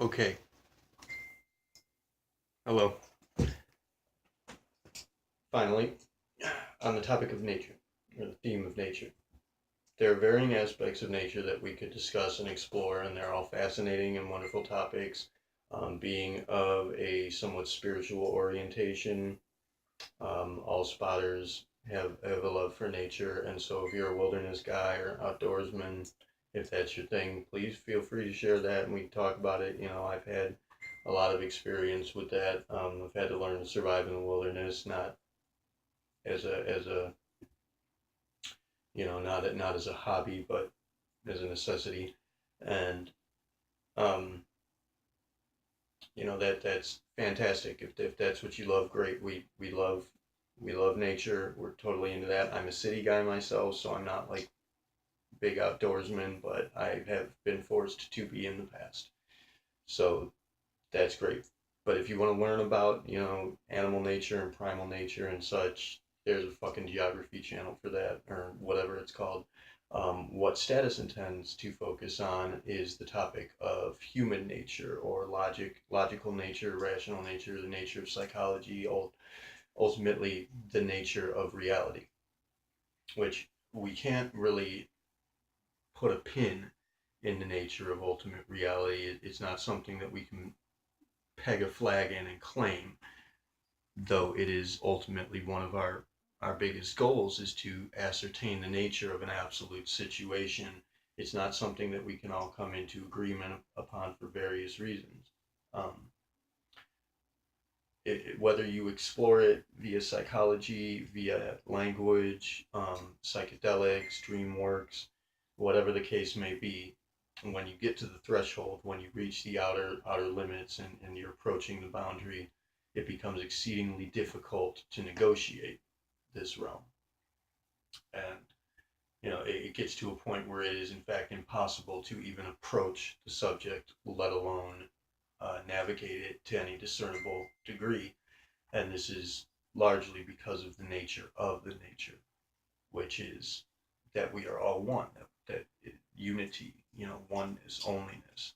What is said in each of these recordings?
Okay, hello. Finally, on the topic of nature, or the theme of nature. There are varying aspects of nature that we could discuss and explore, and they're all fascinating and wonderful topics. Being of a somewhat spiritual orientation, all spotters have a love for nature, and so if you're a wilderness guy or outdoorsman, if that's your thing, please feel free to share that and we can talk about it. I've had a lot of experience with that. I've had to learn to survive in the wilderness, not as a not as a hobby, but as a necessity. And um, that's fantastic. If that's what you love, great. We love nature. We're totally into that. I'm a city guy myself, so I'm not like big outdoorsman, but I have been forced to be in the past. So that's great. But if you want to learn about, animal nature and primal nature and such, there's a fucking geography channel for that, or whatever it's called. What Status intends to focus on is the topic of human nature, or logical nature, rational nature, the nature of psychology, ultimately the nature of reality, which we can't really put a pin in the nature of ultimate reality. It's not something that we can peg a flag in and claim, though it is ultimately one of our biggest goals is to ascertain the nature of an absolute situation. It's not something that we can all come into agreement upon for various reasons. Um, Whether you explore it via psychology, via language, psychedelics, dream works, whatever the case may be, and when you get to the threshold, when you reach the outer limits and you're approaching the boundary, it becomes exceedingly difficult to negotiate this realm. And it gets to a point where it is in fact impossible to even approach the subject, let alone navigate it to any discernible degree. And this is largely because of the nature of the nature, which is that we are all one, that unity, oneness, onlyness.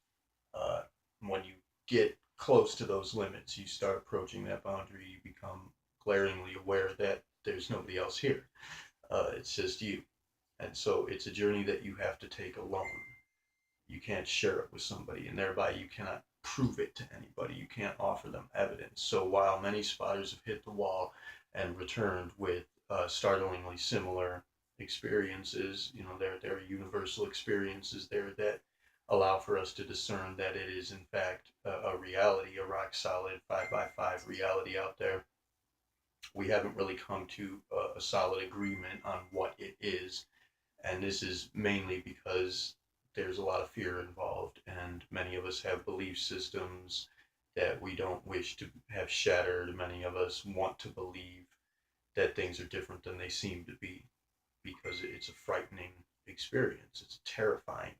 Uh, when you get close to those limits, you start approaching that boundary, you become glaringly aware that there's nobody else here. It's just you. And so it's a journey that you have to take alone. You can't share it with somebody, and thereby you cannot prove it to anybody. You can't offer them evidence. So while many spotters have hit the wall and returned with startlingly similar experiences, there are universal experiences there that allow for us to discern that it is in fact a reality, a rock solid 5 by 5 reality out there. We haven't really come to a solid agreement on what it is, and this is mainly because there's a lot of fear involved, and many of us have belief systems that we don't wish to have shattered. Many of us want to believe that things are different than they seem to be because it's a frightening experience. It's a terrifying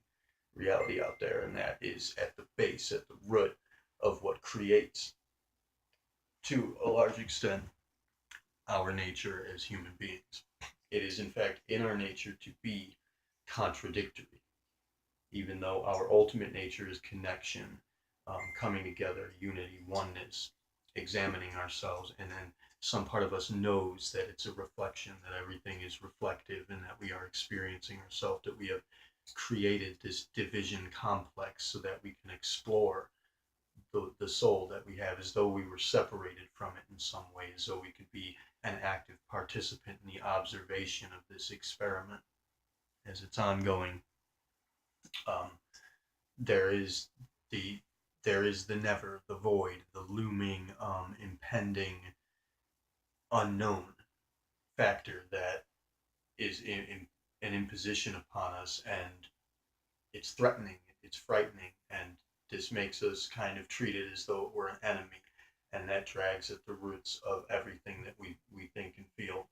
reality out there, and that is at the base, at the root of what creates, to a large extent, our nature as human beings. It is, in fact, in our nature to be contradictory, even though our ultimate nature is connection, coming together, unity, oneness, examining ourselves, and then some part of us knows that it's a reflection, that everything is reflective, and that we are experiencing ourselves, that we have created this division complex so that we can explore the soul that we have as though we were separated from it in some way, as though we could be an active participant in the observation of this experiment as it's ongoing. Um, there is the there is the never, the void, the looming, impending, unknown factor that is in an imposition upon us, and it's threatening, it's frightening, and this makes us kind of treat it as though it were an enemy, and that drags at the roots of everything that we think and feel.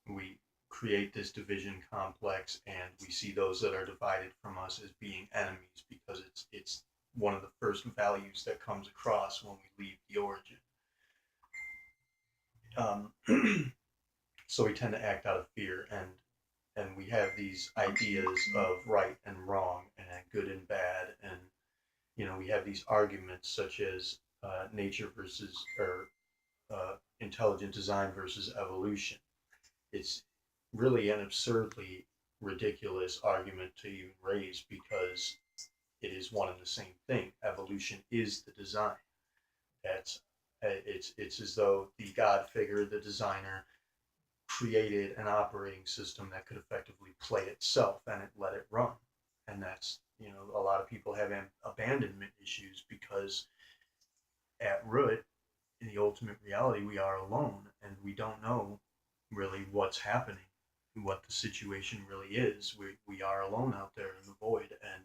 We create this division complex, and we see those that are divided from us as being enemies because it's one of the first values that comes across when we leave the origin. Um, so we tend to act out of fear, and we have these ideas of right and wrong and good and bad, and We have these arguments such as nature versus or intelligent design versus evolution. It's really an absurdly ridiculous argument to even raise because it is one and the same thing. Evolution is the design. That's it's as though the God figure, the designer, created an operating system that could effectively play itself and it let it run. And that's, a lot of people have abandonment issues because at root, in the ultimate reality, we are alone and we don't know really what's happening, what the situation really is. We are alone out there in the void, and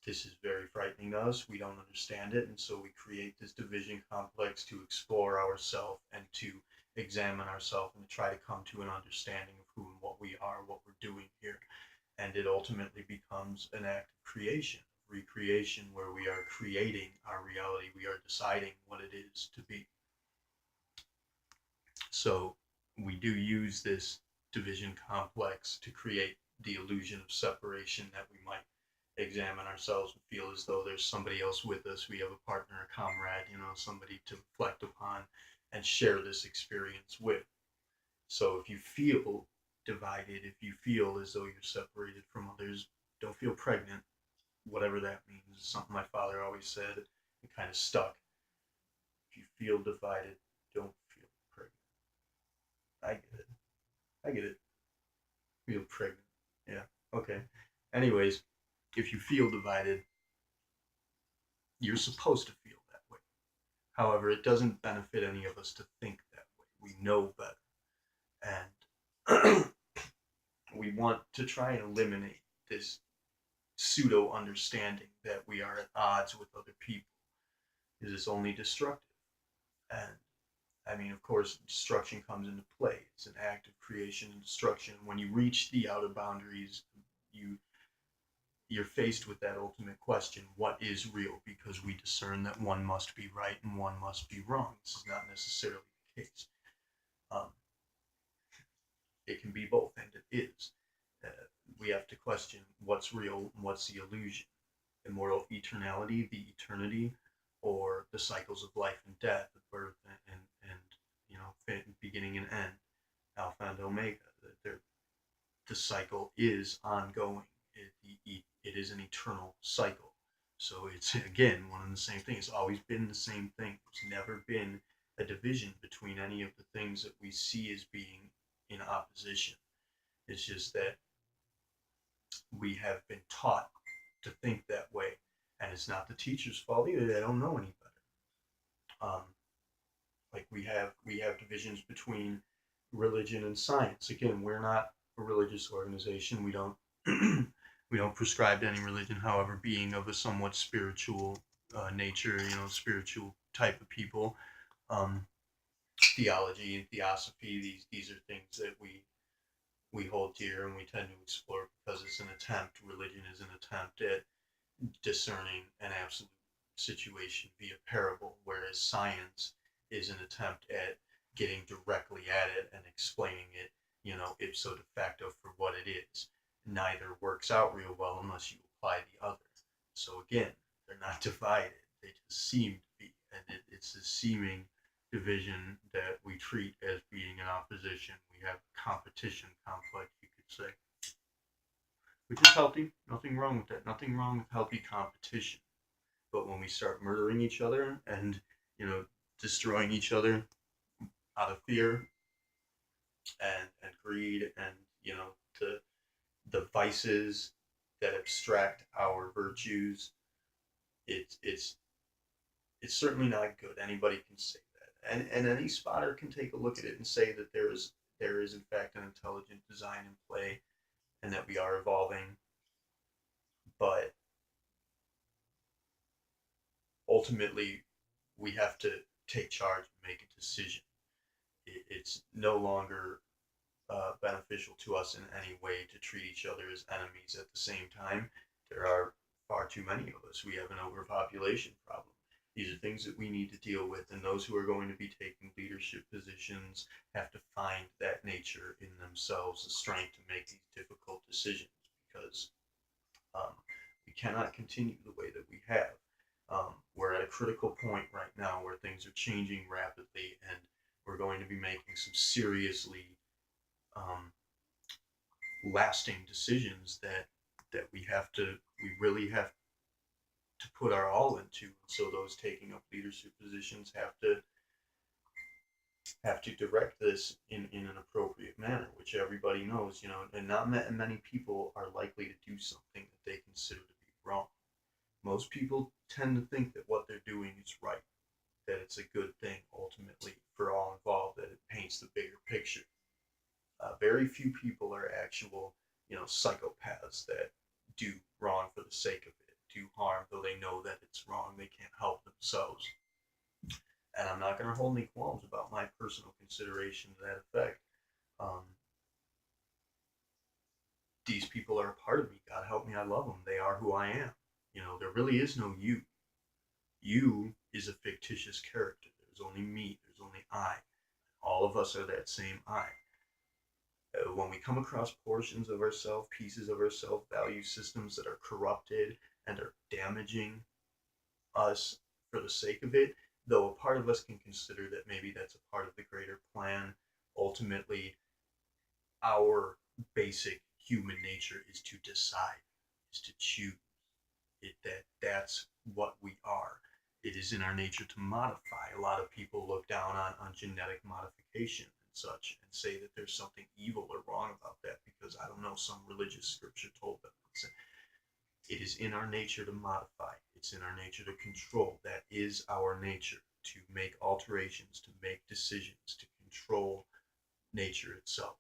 this is very frightening to us. We don't understand it, and so we create this division complex to explore ourselves and to examine ourselves and to try to come to an understanding of who and what we are, what we're doing here. And it ultimately becomes an act of creation, recreation, where we are creating our reality. We are deciding what it is to be. So we do use this division complex to create the illusion of separation that we might examine ourselves and feel as though there's somebody else with us. We have a partner, a comrade, somebody to reflect upon and share this experience with. So if you feel divided, if you feel as though you're separated from others, don't feel pregnant, whatever that means. It's something my father always said. It kind of stuck. If you feel divided, don't feel pregnant. I get it. I get it. Feel pregnant. Yeah. Okay. Anyways, if you feel divided, you're supposed to feel that way. However, it doesn't benefit any of us to think that way. We know better. And we want to try and eliminate this pseudo understanding that we are at odds with other people. It is only destructive. And I mean, of course, destruction comes into play. It's an act of creation and destruction. When you reach the outer boundaries, you you're faced with that ultimate question: what is real? Because we discern that one must be right and one must be wrong. This is not necessarily the case. Um, it can be both, and it is. Uh, we have to question what's real and what's the illusion. Immortal eternality, the eternity, or the cycles of life and death, of birth and beginning and end, alpha and omega. The cycle is ongoing. It is an eternal cycle. So it's again one and the same thing. It's always been the same thing. There's never been a division between any of the things that we see as being in opposition. It's just that we have been taught to think that way, and it's not the teacher's fault either. They don't know any better. Like we have divisions between religion and science. Again, we're not a religious organization. We don't we don't prescribe to any religion. However, being of a somewhat spiritual nature, spiritual type of people, um, theology and theosophy. These are things that we hold dear and we tend to explore because it's an attempt. Religion is an attempt at discerning an absolute situation via parable, whereas science is an attempt at getting directly at it and explaining it, ipso de facto for what it is. Neither works out real well unless you apply the other. So again, they're not divided; they just seem to be, and it's a seeming division that we treat as being in opposition. We have a competition complex, you could say, which is healthy. Nothing wrong with that. Nothing wrong with healthy competition. But when we start murdering each other and destroying each other out of fear and greed and the the vices that abstract our virtues, it's it's certainly not good. Anybody can say that, and any spotter can take a look at it and say that there is in fact an intelligent design in play and that we are evolving, but ultimately we have to take charge and make a decision. It's no longer beneficial to us in any way to treat each other as enemies. At the same time, there are far too many of us. We have an overpopulation problem. These are things that we need to deal with, and those who are going to be taking leadership positions have to find that nature in themselves, the strength to make these difficult decisions, because um, we cannot continue the way that we have. critical point right now where things are changing rapidly, and we're going to be making some seriously um, lasting decisions that we really have to put our all into. So those taking up leadership positions have to direct this in an appropriate manner, which everybody knows, and not many people are likely to do something that they consider to be wrong. Most people tend to think that what they're doing is right, that it's a good thing ultimately for all involved, that it paints the bigger picture. Very few people are actual, psychopaths that do wrong for the sake of it, do harm though they know that it's wrong. They can't help themselves. And I'm not going to hold any qualms about my personal consideration to that effect. Um, these people are a part of me. God help me, I love them. They are who I am. There really is no you. You is a fictitious character. There's only me. There's only I. All of us are that same I. When we come across portions of ourselves, pieces of ourselves, value systems that are corrupted and are damaging us for the sake of it, though a part of us can consider that maybe that's a part of the greater plan, ultimately, our basic human nature is to decide, is to choose. That's what we are. It is in our nature to modify. A lot of people look down on genetic modification and such and say that there's something evil or wrong about that because, I don't know, some religious scripture told them. It is in our nature to modify. It's in our nature to control. That is our nature, to make alterations, to make decisions, to control nature itself.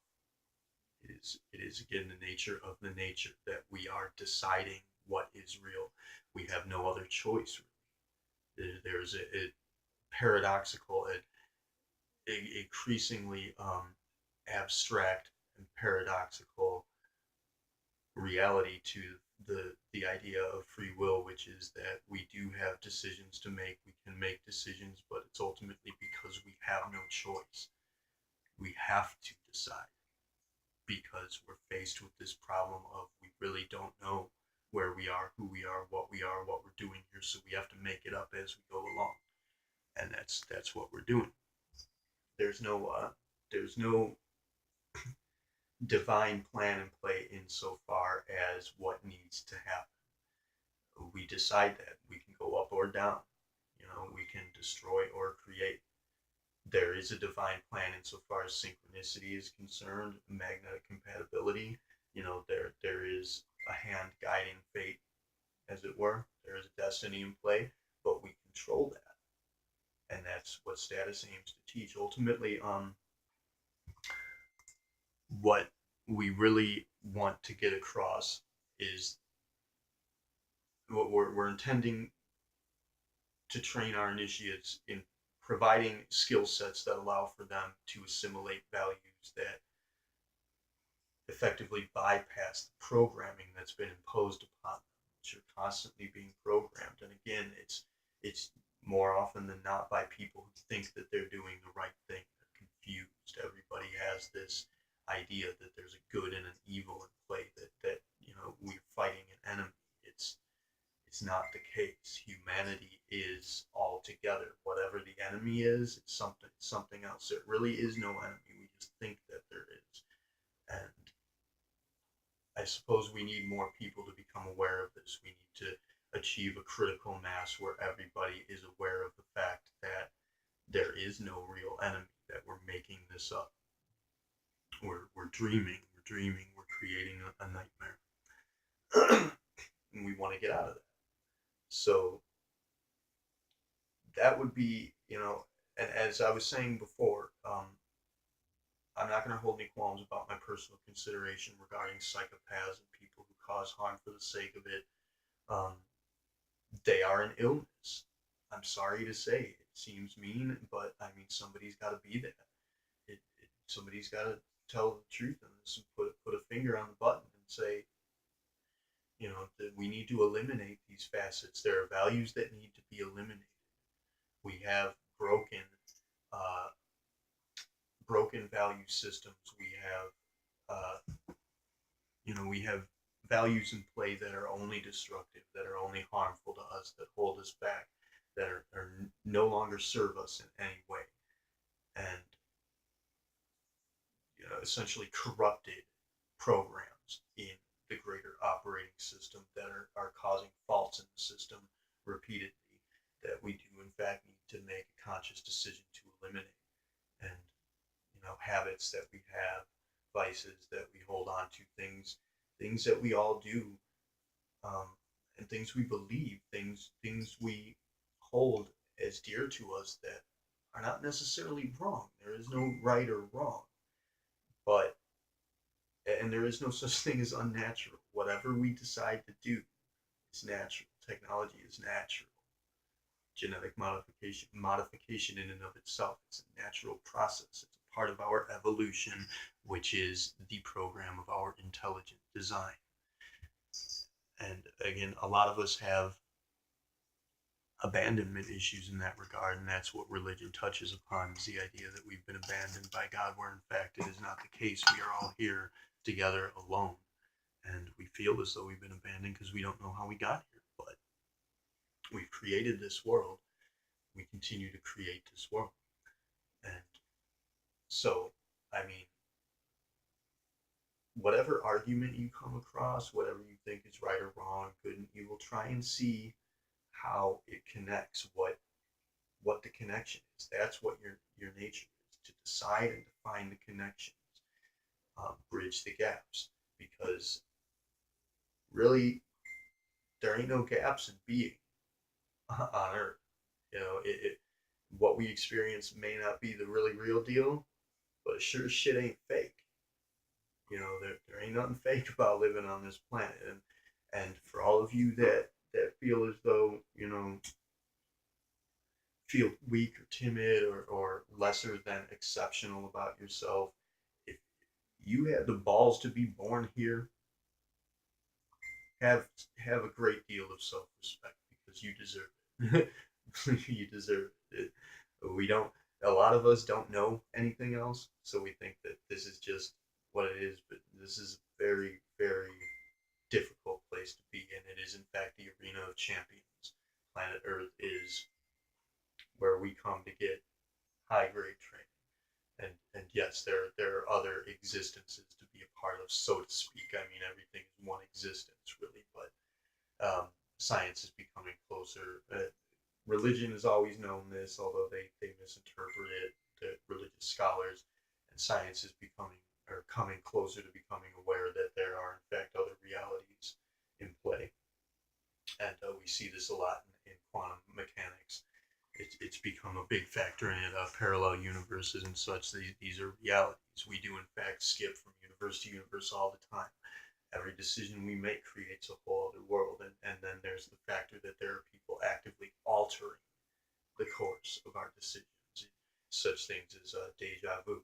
It is again the nature of the nature that we are deciding what is real. We have no other choice. There's a paradoxical, increasingly abstract and paradoxical reality to the idea of free will, which is that we do have decisions to make. We can make decisions, but it's ultimately because we have no choice. We have to decide because we're faced with this problem of we really don't know where we are, who we are, what we're doing here. So we have to make it up as we go along, and that's what we're doing. There's no divine plan in play insofar as what needs to happen. We decide that we can go up or down. We can destroy or create. There is a divine plan insofar as synchronicity is concerned, magnetic compatibility. There is a hand guiding fate, as it were. There is a destiny in play, but we control that, and that's what status aims to teach. Ultimately, what we really want to get across is what we're intending to train our initiates in providing skill sets that allow for them to assimilate values that effectively bypass the programming that's been imposed upon them, which are constantly being programmed. And again, it's more often than not by people who think that they're doing the right thing. They're confused. Everybody has this idea that there's a good and an evil in play, that we're fighting an enemy. It's not the case. Humanity is all together. Whatever the enemy is, it's something else. There really is no enemy. We just think that there is. And I suppose we need more people to become aware of this. We need to achieve a critical mass where everybody is aware of the fact that there is no real enemy, that we're making this up. We're dreaming. We're creating a nightmare. And we want to get out of that. So that would be, and as I was saying before, I'm not going to hold any qualms about my personal consideration regarding psychopaths and people who cause harm for the sake of it. Um, they are an illness. I'm sorry to say, it seems mean, but I mean, somebody's got to be that. Somebody's got to tell the truth on this and put a finger on the button and say, that we need to eliminate these facets. There are values that need to be eliminated. We have uh, broken value systems. We have values in play that are only destructive, that are only harmful to us, that hold us back. that no longer serve us in any way, and essentially corrupted programs in the greater operating system that are causing faults in the system repeatedly, that we do in fact need to make a conscious decision to eliminate. And habits that we have, vices that we hold on to, things that we all do, um, and things we believe, things we hold as dear to us that are not necessarily wrong. There is no right or wrong, but and there is no such thing as unnatural. Whatever we decide to do is natural. Technology is natural. Genetic modification in and of itself, it's a natural process. It's a part of our evolution, which is the program of our intelligent design. And again, a lot of us have abandonment issues in that regard, and that's what religion touches upon, is the idea that we've been abandoned by God, where in fact it is not the case. We are all here together alone, and we feel as though we've been abandoned because we don't know how we got here. But we've created this world. We continue to create this world. And so, I mean, whatever argument you come across, whatever you think is right or wrong, good and evil, try and see how it connects, what the connection is. That's what your nature is, to decide and to find the connections, bridge the gaps, because really there ain't no gaps in being on Earth. What we experience may not be the really real deal, but sure shit ain't fake. There ain't nothing fake about living on this planet. And for all of you that feel as though, feel weak or timid or lesser than exceptional about yourself, if you had the balls to be born here, have a great deal of self respect, because you deserve it. You deserve it. We don't. A lot of us don't know anything else, so we think that this is just what it is. But this is a very, very difficult place to be, and it is in fact the arena of champions. Planet Earth is where we come to get high grade training. And yes, there are other existences to be a part of, so to speak. I mean, everything is one existence, really, but science is becoming closer. Religion has always known this, although they misinterpret it. The religious scholars, and science is becoming, or coming closer to becoming aware that there are in fact other realities in play, and we see this a lot in quantum mechanics. It's become a big factor in it. Parallel universes and such. These are realities. We do in fact skip from universe to universe all the time. Every decision we make creates a whole other world, and then there's the factor that there are people actively altering the course of our decisions. Such things as deja vu.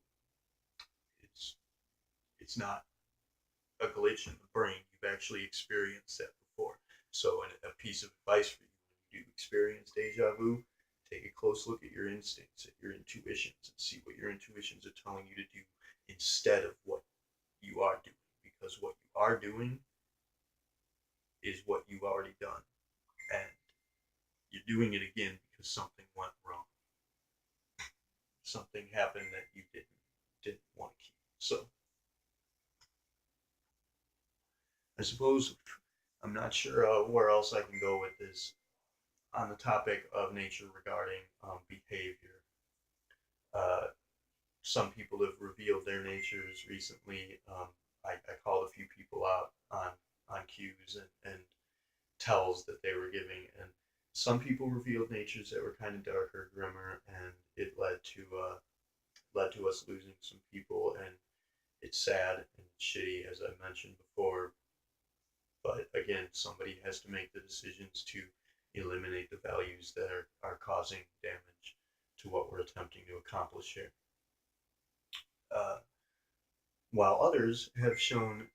It's it's not a glitch in the brain. You've actually experienced that before. So, a piece of advice for you: when you do experience deja vu, take a close look at your instincts, at your intuitions, and see what your intuitions are telling you to do instead of what you are doing. Because what you are doing is what you've already done, and you're doing it again because something went wrong. Something happened that you didn't want to keep. So I suppose I'm not sure where else I can go with this on the topic of nature regarding behavior. Uh, some people have revealed their natures recently. I called a few people out on cues and tells that they were giving, and some people revealed natures that were kind of darker, grimmer, and it led to us losing some people, and it's sad and shitty, as I mentioned before. But again, somebody has to make the decisions to eliminate the values that are causing damage to what we're attempting to accomplish here. Uh, while others have shown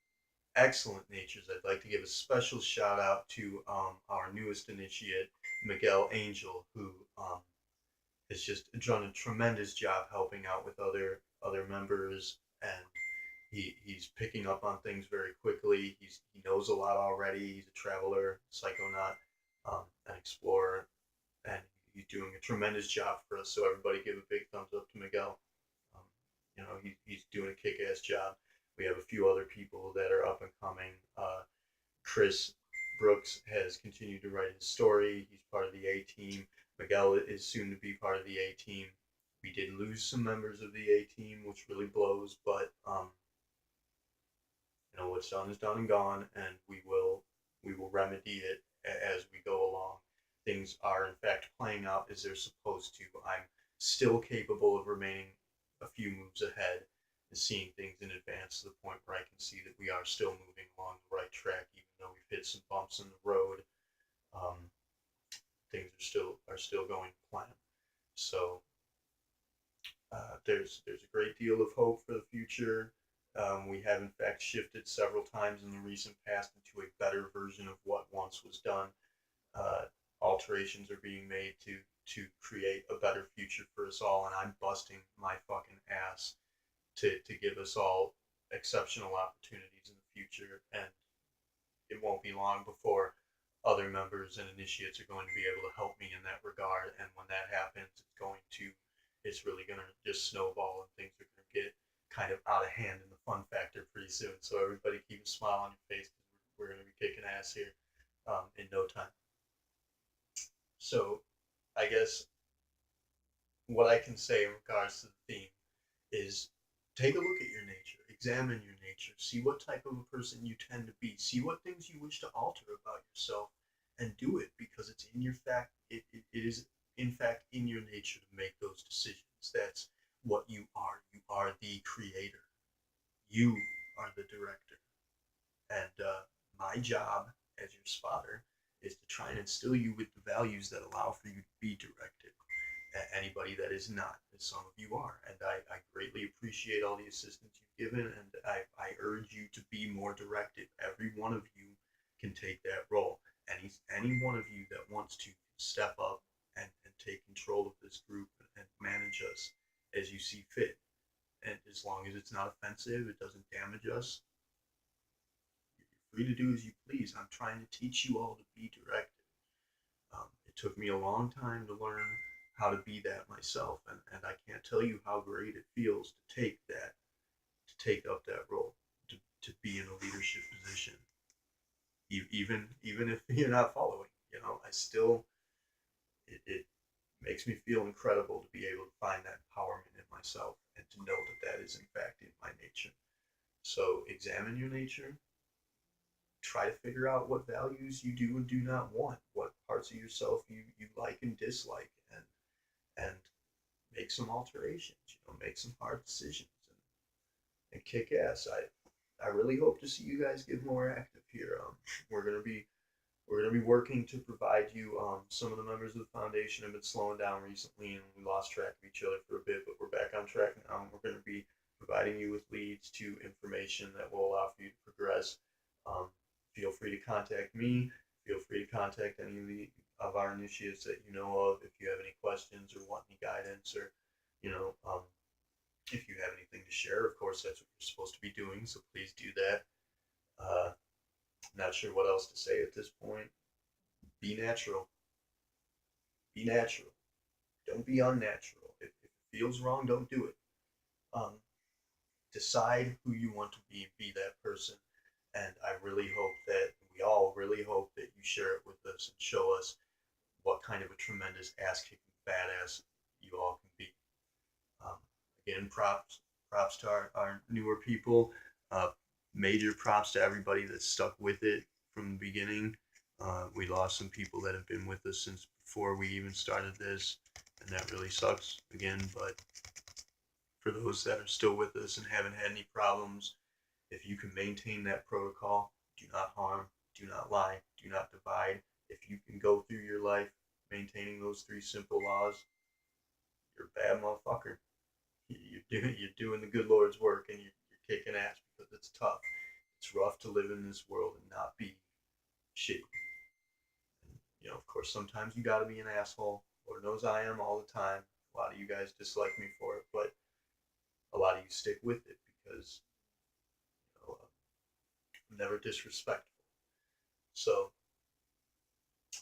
excellent natures, I'd like to give a special shout out to our newest initiate, Miguel Angel, who has just done a tremendous job helping out with other members, and he's picking up on things very quickly. He knows a lot already. He's a traveler, psychonaut, an explorer, and he's doing a tremendous job for us. So everybody give a big thumbs up to Miguel. Um, he's doing a kick-ass job. We have a few other people that are up and coming. Chris Brooks has continued to write his story. He's part of the A team. Miguel is soon to be part of the A team. We did lose some members of the A team, which really blows, but what's done is done and gone, and we will remedy it as we go along. Things are in fact playing out as they're supposed to. I'm still capable of remaining a few moves ahead and seeing things in advance to the point where I can see that we are still moving along the right track, even though we've hit some bumps in the road. Um, things are still going to plan. So there's a great deal of hope for the future. We have in fact shifted several times in the recent past into a better version of what once was done. Uh, Alterations are being made to create a better future for us all, and I'm busting my fucking ass to give us all exceptional opportunities in the future. And it won't be long before other members and initiates are going to be able to help me in that regard. And when that happens, it's really going to just snowball, and things are going to get kind of out of hand in the fun factor pretty soon. So everybody keep a smile on your face, because we're going to be kicking ass here in no time. So I guess what I can say in regards to the theme is take a look at your nature, examine your nature, see what type of a person you tend to be, see what things you wish to alter about yourself, and do it, because it's in your fact. It is in fact in your nature to make those decisions. That's what you are. You are the creator. You are the director. And my job as your spotter is to try and instill you with the values that allow for you to be directed. Anybody that is not, as some of you are. And I greatly appreciate all the assistance you've given, and I urge you to be more directed. Every one of you can take that role. Any one of you that wants to step up and take control of this group and manage us as you see fit. And as long as it's not offensive, it doesn't damage us, you're free to do as you please. I'm trying to teach you all to be directed. It took me a long time to learn how to be that myself, and I can't tell you how great it feels to take up that role, to be in a leadership position, even if you're not following. I still it makes me feel incredible to be able to find that empowerment in myself and to know that is in fact in my nature. So examine your nature, try to figure out what values you do and do not want, what parts of yourself you like and dislike, and make some alterations, make some hard decisions, and kick ass. I really hope to see you guys get more active here. We're gonna be we're gonna be working to provide you. Some of the members of the foundation have been slowing down recently, and we lost track of each other for a bit, but we're back on track now. And we're gonna be providing you with leads to information that will allow for you to progress. Feel free to contact me. Feel free to contact any of our initiates that you know of if you have any questions or want any guidance, or you know if you have anything to share. Of course, that's what you're supposed to be doing, so please do that. uh, Not sure what else to say at this point. Be natural. Be natural. Don't be unnatural. If it feels wrong, don't do it. um, Decide who you want to be that person. And I really hope that we all really hope that you share it with us and show us what kind of a tremendous ass kicking badass you all can be. Um, Again, props to our newer people. Uh, Major props to everybody that stuck with it from the beginning. We lost some people that have been with us since before we even started this, and that really sucks again. But for those that are still with us and haven't had any problems, if you can maintain that protocol, do not harm, do not lie, do not divide. If you can go through your life maintaining those three simple laws, you're a bad motherfucker. You're doing the good Lord's work, and you're kicking ass, because it's tough. It's rough to live in this world and not be shitty. And, of course, sometimes you got to be an asshole. Lord knows I am all the time. A lot of you guys dislike me for it, but a lot of you stick with it because I'm never disrespectful. So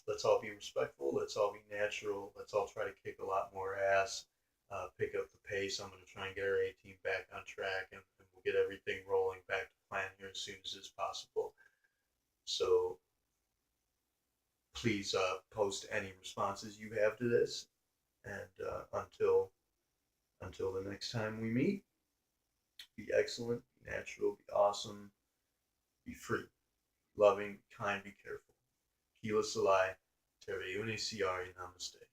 let's all be respectful. Let's all be natural. Let's all try to kick a lot more ass, pick up the pace. I'm going to try and get our A team back on track, and we'll get everything rolling back to plan here as soon as is possible. So please post any responses you have to this, and until the next time we meet, be excellent, be natural, be awesome, be free, loving, be kind, be careful. Kila Salai, Tere Uni Siari Namaste.